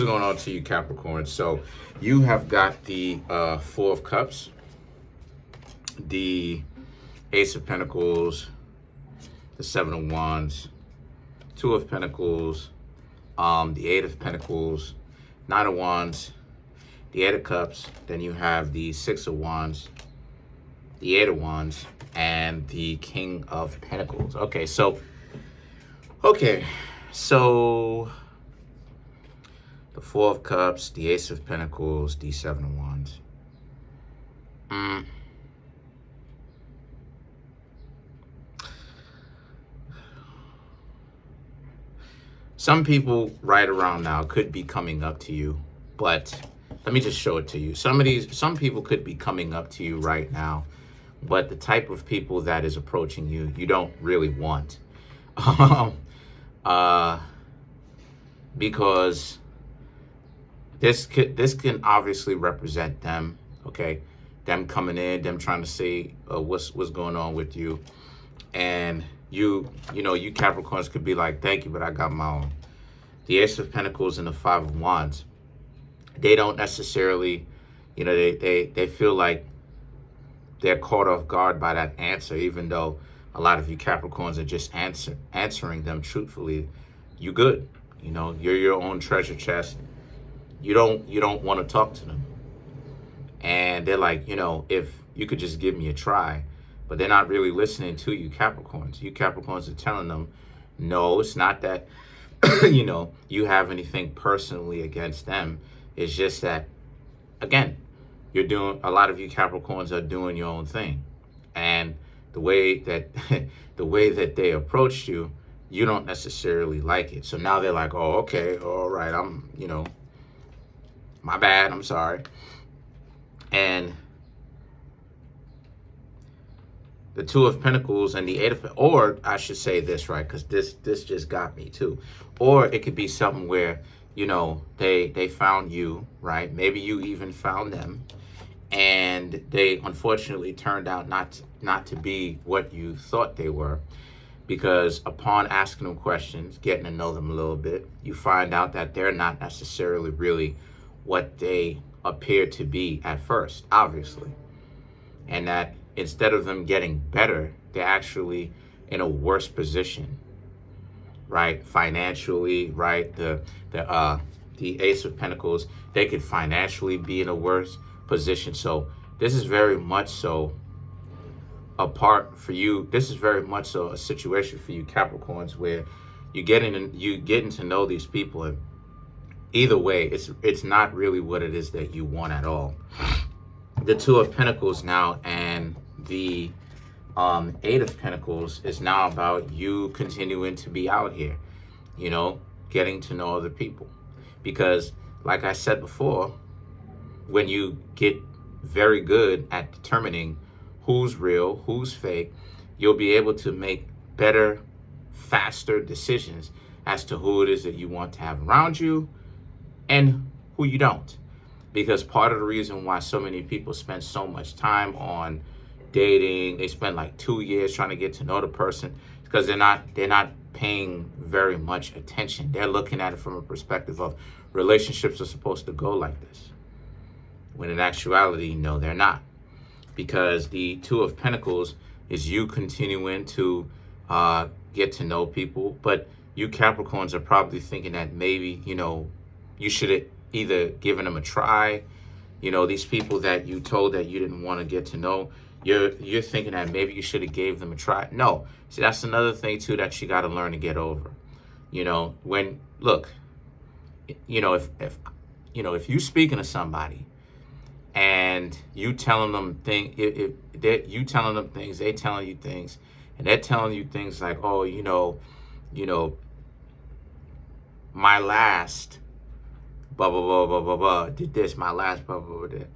What's going on to you, Capricorn? So you have got the Four of Cups, the Ace of Pentacles, the Seven of Wands, Two of Pentacles, the Eight of Pentacles, Nine of Wands, the Eight of Cups. Then you have the Six of Wands, the Eight of Wands, and the King of Pentacles. Okay, so the Four of Cups, the Ace of Pentacles, the Seven of Wands. Some people right around now could be coming up to you, but let me just show it to you. Some people could be coming up to you right now, but the type of people that is approaching you, you don't really want. Because this can obviously represent them, okay? Them coming in, them trying to say what's going on with you. And you Capricorns could be like, thank you, but I got my own. The Ace of Pentacles and the Five of Wands, they don't necessarily, they feel like they're caught off guard by that answer, even though a lot of you Capricorns are just answering them truthfully. You good. You're your own treasure chest. You don't want to talk to them. And they're like, if you could just give me a try. But they're not really listening to you Capricorns. You Capricorns are telling them, no, it's not that, you have anything personally against them. It's just that, again, a lot of you Capricorns are doing your own thing. And the way that they approached you, you don't necessarily like it. So now they're like, oh, okay, all right, my bad, I'm sorry. And the Two of Pentacles and the Eight of, or I should say this, right? Because this just got me too. Or it could be something where, they found you, right? Maybe you even found them, and they unfortunately turned out not to be what you thought they were. Because upon asking them questions, getting to know them a little bit, you find out that they're not necessarily really what they appear to be at first, obviously. And that instead of them getting better, they're actually in a worse position, right? Financially, right? The Ace of Pentacles, they could financially be in a worse position. So this is very much so a part for you. This is very much so a situation for you Capricorns where you getting to know these people, and either way, it's not really what it is that you want at all. The Two of Pentacles now and the Eight of Pentacles is now about you continuing to be out here, getting to know other people. Because like I said before, when you get very good at determining who's real, who's fake, you'll be able to make better, faster decisions as to who it is that you want to have around you and who you don't. Because part of the reason why so many people spend so much time on dating, they spend like 2 years trying to get to know the person, because they're not paying very much attention. They're looking at it from a perspective of relationships are supposed to go like this, when in actuality, no, they're not. Because the Two of Pentacles is you continuing to get to know people, but you Capricorns are probably thinking that maybe, you should have either given them a try. These people that you told that you didn't want to get to know, you're thinking that maybe you should have gave them a try. No, see, that's another thing too that you got to learn to get over. If you speaking to somebody and you telling them things, you telling them things, they telling you things, and they're telling you things like, oh, my last blah blah blah blah blah blah did this, my last blah blah blah did,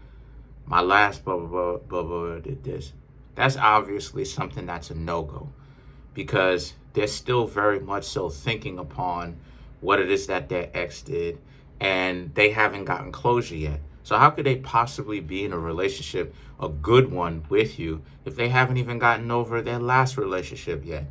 my last blah blah blah blah blah did this. That's obviously something that's a no-go, because they're still very much so thinking upon what it is that their ex did, and they haven't gotten closure yet. So how could they possibly be in a relationship, a good one, with you if they haven't even gotten over their last relationship yet?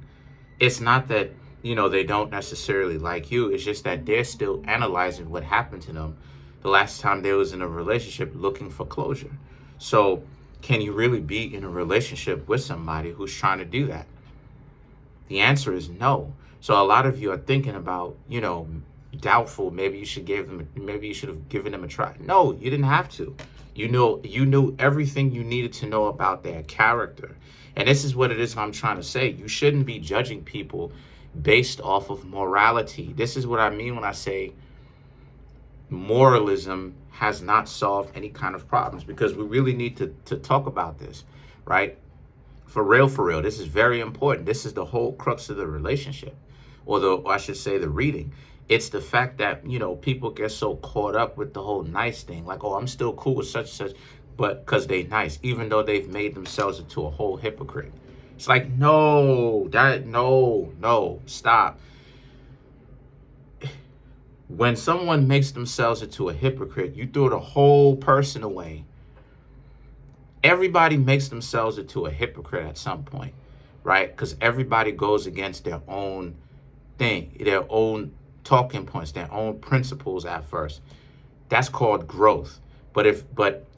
It's not that they don't necessarily like you. It's just that they're still analyzing what happened to them the last time they was in a relationship looking for closure. So can you really be in a relationship with somebody who's trying to do that? The answer is no. So a lot of you are thinking about, doubtful. Maybe you should have given them a try. No, you didn't have to. You knew everything you needed to know about their character. And this is what it is I'm trying to say. You shouldn't be judging people based off of morality. This is what I mean when I say moralism has not solved any kind of problems, because we really need to talk about this, right? For real, this is very important. This is the whole crux of the relationship, or I should say the reading. It's the fact that, people get so caught up with the whole nice thing. Like, oh, I'm still cool with such and such, but because they nice, even though they've made themselves into a whole hypocrite. It's like, no, stop. When someone makes themselves into a hypocrite, you throw the whole person away. Everybody makes themselves into a hypocrite at some point, right? Because everybody goes against their own thing, their own talking points, their own principles at first. That's called growth. But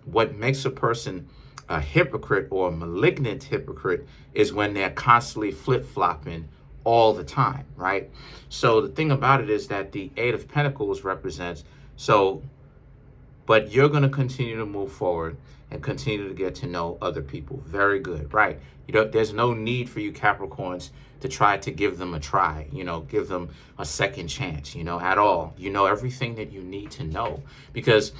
what makes a person a hypocrite or a malignant hypocrite is when they're constantly flip-flopping all the time, right? So the thing about it is that the Eight of Pentacles represents, but you're going to continue to move forward and continue to get to know other people. Very good, right? There's no need for you Capricorns to try to give them a try, give them a second chance, at all. You know everything that you need to know, because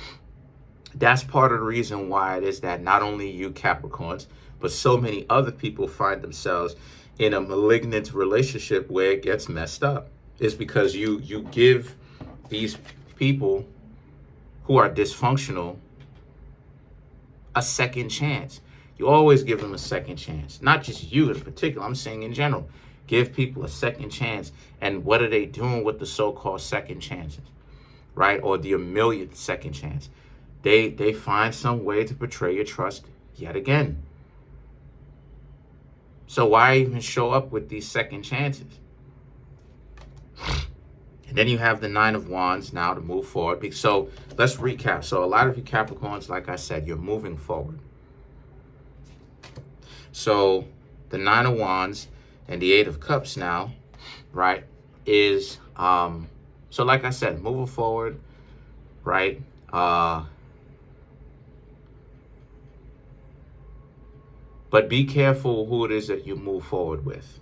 that's part of the reason why it is that not only you Capricorns, but so many other people find themselves in a malignant relationship where it gets messed up. Is because you give these people who are dysfunctional a second chance. You always give them a second chance. Not just you in particular, I'm saying in general. Give people a second chance. And what are they doing with the so-called second chances, right? Or the millionth second chance? They find some way to betray your trust yet again. So why even show up with these second chances? And then you have the Nine of Wands now to move forward. So let's recap. So a lot of you Capricorns, like I said, you're moving forward. So the Nine of Wands and the Eight of Cups now, right, is, so like I said, moving forward, right? But be careful who it is that you move forward with,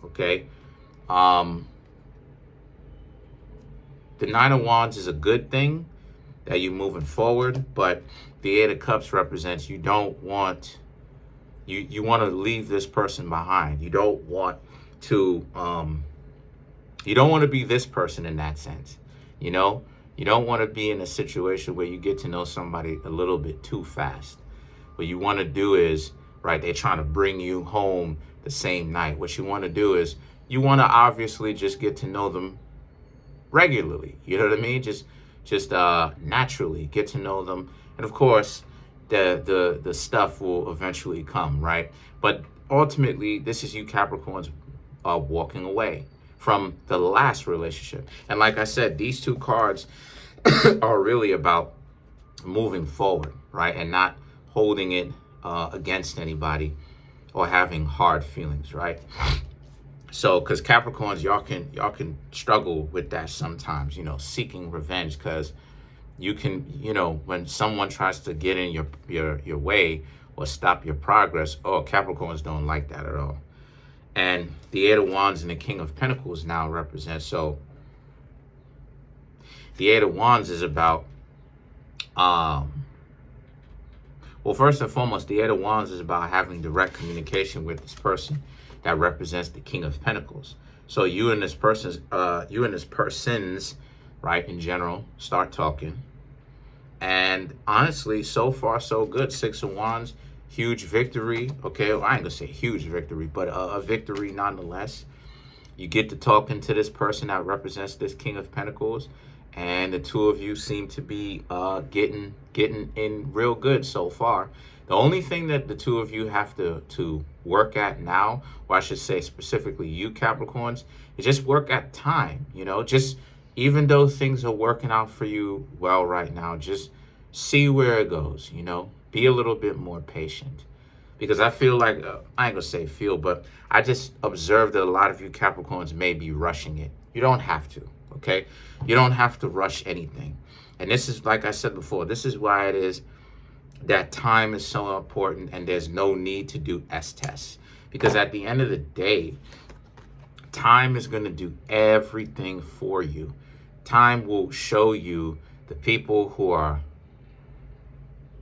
okay? The Nine of Wands is a good thing that you're moving forward, but the Eight of Cups represents you don't want, you want to leave this person behind. You don't want to be this person in that sense, You don't want to be in a situation where you get to know somebody a little bit too fast. What you want to do is, right, they're trying to bring you home the same night. What you want to do is you want to obviously just get to know them regularly. You know what I mean? Just naturally get to know them. And of course, the stuff will eventually come, right? But ultimately, this is you Capricorns walking away from the last relationship. And like I said, these two cards are really about moving forward, right? And not holding it against anybody or having hard feelings, right? So, because Capricorns, y'all can struggle with that sometimes, seeking revenge, because you can, when someone tries to get in your way or stop your progress, Capricorns don't like that at all. And the Eight of Wands and the King of Pentacles now represent, so the Eight of Wands is about, well, first and foremost, the Eight of Wands is about having direct communication with this person that represents the King of Pentacles. So you and this person's, right, in general, start talking. And honestly, so far, so good. Six of Wands, huge victory. Okay, well, I ain't gonna say huge victory, but a victory nonetheless. You get to talking to this person that represents this King of Pentacles, and the two of you seem to be getting in real good so far. The only thing that the two of you have to work at now, or I should say specifically you Capricorns, is just work at time. Just even though things are working out for you well right now, just see where it goes. Be a little bit more patient. Because I feel like, I ain't gonna say feel, but I just observed that a lot of you Capricorns may be rushing it. You don't have to, okay? You don't have to rush anything. And this is, like I said before, this is why it is that time is so important, and there's no need to do S-tests. Because at the end of the day, time is gonna do everything for you. Time will show you the people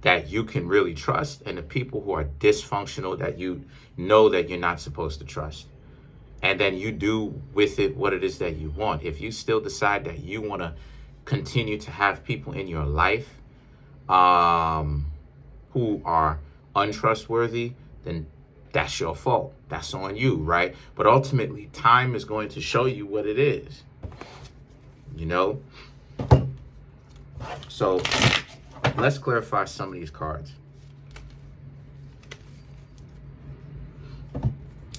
that you can really trust, and the people who are dysfunctional that you know that you're not supposed to trust. And then you do with it what it is that you want. If you still decide that you want to continue to have people in your life who are untrustworthy, then that's your fault. That's on you, right? But ultimately, time is going to show you what it is. So let's clarify some of these cards.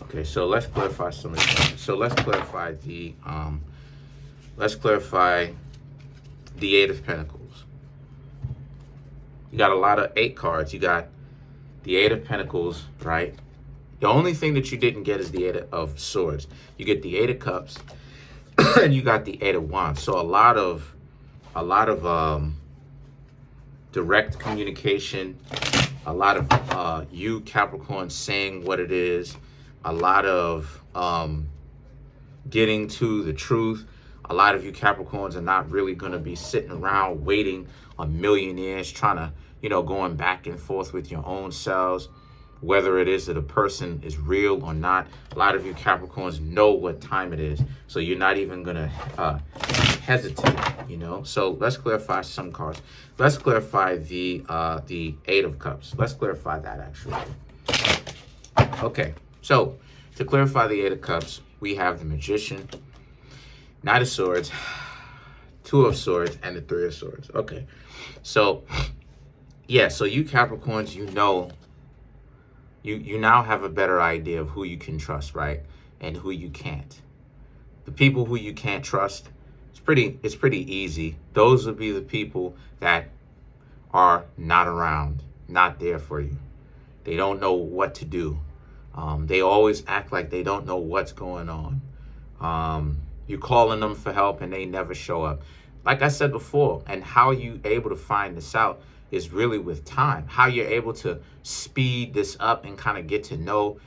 Okay, so let's clarify some of these cards. So let's clarify the Eight of Pentacles. You got a lot of 8 cards. You got the Eight of Pentacles, right? The only thing that you didn't get is the Eight of Swords. You get the Eight of Cups, and you got the Eight of Wands. So a lot of direct communication, a lot of you Capricorn saying what it is, a lot of getting to the truth. A lot of you Capricorns are not really going to be sitting around waiting a million years trying to, going back and forth with your own selves, whether it is that a person is real or not. A lot of you Capricorns know what time it is, so you're not even going to hesitate, So let's clarify some cards. Let's clarify the Eight of Cups. Let's clarify that, actually. Okay, so to clarify the Eight of Cups, we have the Magician, Knight of Swords, Two of Swords, and the Three of Swords. Okay, so yeah, so you Capricorns, you now have a better idea of who you can trust, right? And who you can't. The people who you can't trust, it's pretty easy. Those would be the people that are not around, not there for you. They don't know what to do. They always act like they don't know what's going on. You're calling them for help and they never show up. Like I said before, and how you able to find this out is really with time. How you're able to speed this up and kind of get to know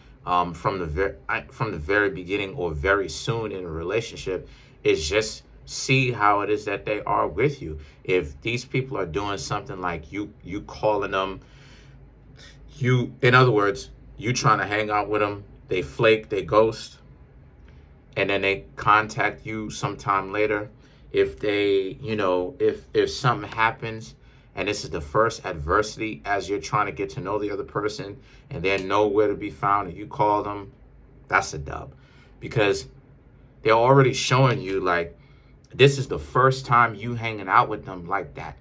from the very beginning or very soon in a relationship is just see how it is that they are with you. If these people are doing something like you calling them, in other words, you trying to hang out with them, they flake, they ghost, and then they contact you sometime later. If they, if something happens and this is the first adversity as you're trying to get to know the other person and they're nowhere to be found and you call them, that's a dub. Because they're already showing you like, this is the first time you hanging out with them like that.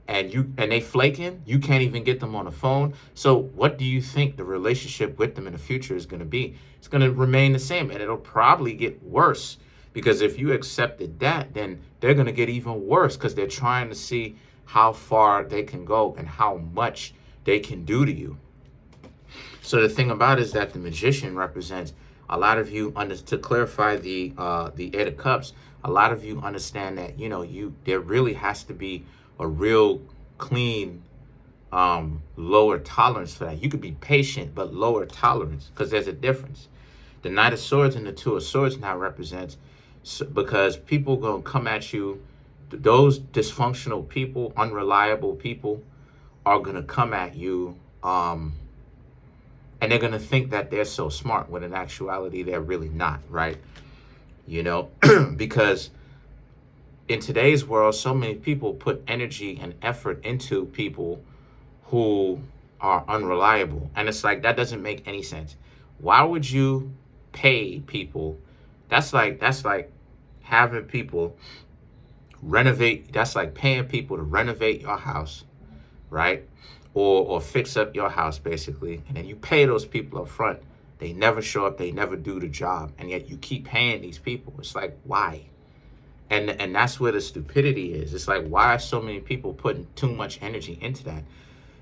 And they flaking, you can't even get them on the phone. So what do you think the relationship with them in the future is going to be? It's going to remain the same, and it'll probably get worse, because if you accepted that, then they're going to get even worse, because they're trying to see how far they can go and how much they can do to you. So the thing about it is that the Magician represents a lot of you, to clarify the Eight of Cups, a lot of you understand that, there really has to be a real clean, lower tolerance for that. You could be patient, but lower tolerance, because there's a difference. The Knight of Swords and the Two of Swords now represents, because people going to come at you, those dysfunctional people, unreliable people are going to come at you, and they're going to think that they're so smart, when in actuality, they're really not, right? Because in today's world, so many people put energy and effort into people who are unreliable. And it's like, that doesn't make any sense. Why would you pay people? That's like having people renovate. That's like paying people to renovate your house, right? Or fix up your house, basically. And then you pay those people up front. They never show up. They never do the job. And yet you keep paying these people. It's like, why? And that's where the stupidity is. It's like, why are so many people putting too much energy into that,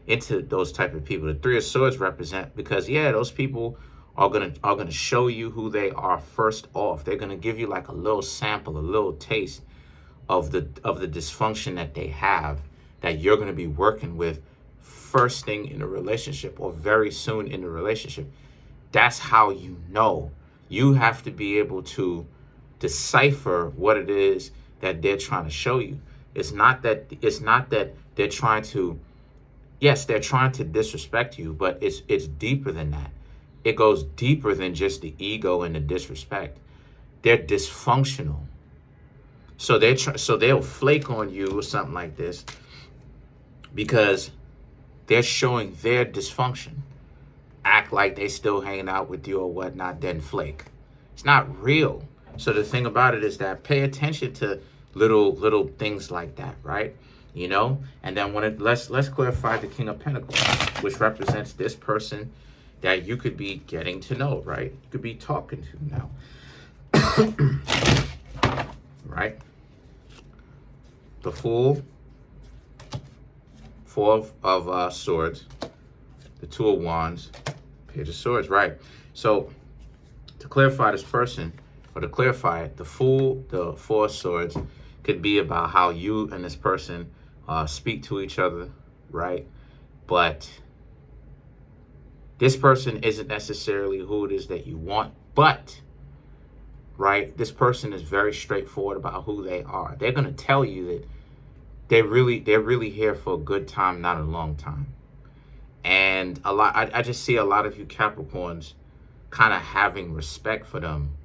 into those type of people? The Three of Swords represent, because yeah, those people are gonna show you who they are first off. They're gonna give you like a little sample, a little taste of the dysfunction that they have, that you're gonna be working with first thing in a relationship or very soon in the relationship. That's how you know. You have to be able to decipher what it is that they're trying to show you. It's not that they're trying to, yes, they're trying to disrespect you, but it's deeper than that. It goes deeper than just the ego and the disrespect. They're dysfunctional. So they'll flake on you or something like this because they're showing their dysfunction. Act like they still hanging out with you or whatnot, then flake. It's not real. So the thing about it is that pay attention to little things like that, right? You know, and then let's clarify the King of Pentacles, which represents this person that you could be getting to know, right? You could be talking to now, right? The Fool, Four of Swords, the Two of Wands, Page of Swords, right? So to clarify this person, or to clarify it, the Fool, the Four of Swords, could be about how you and this person speak to each other, right? But this person isn't necessarily who it is that you want, but, right, this person is very straightforward about who they are. They're going to tell you that they're really here for a good time, not a long time. And I just see a lot of you Capricorns kind of having respect for them.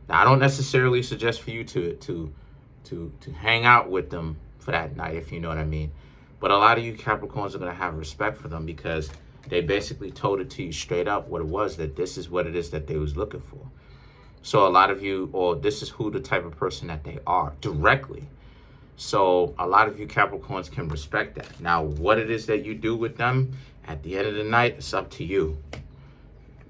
Now, I don't necessarily suggest for you to hang out with them for that night, if you know what I mean. But a lot of you Capricorns are going to have respect for them because they basically told it to you straight up what it was, that this is what it is that they was looking for. So a lot of you, or this is who the type of person that they are directly. So a lot of you Capricorns can respect that. Now, what it is that you do with them at the end of the night, it's up to you.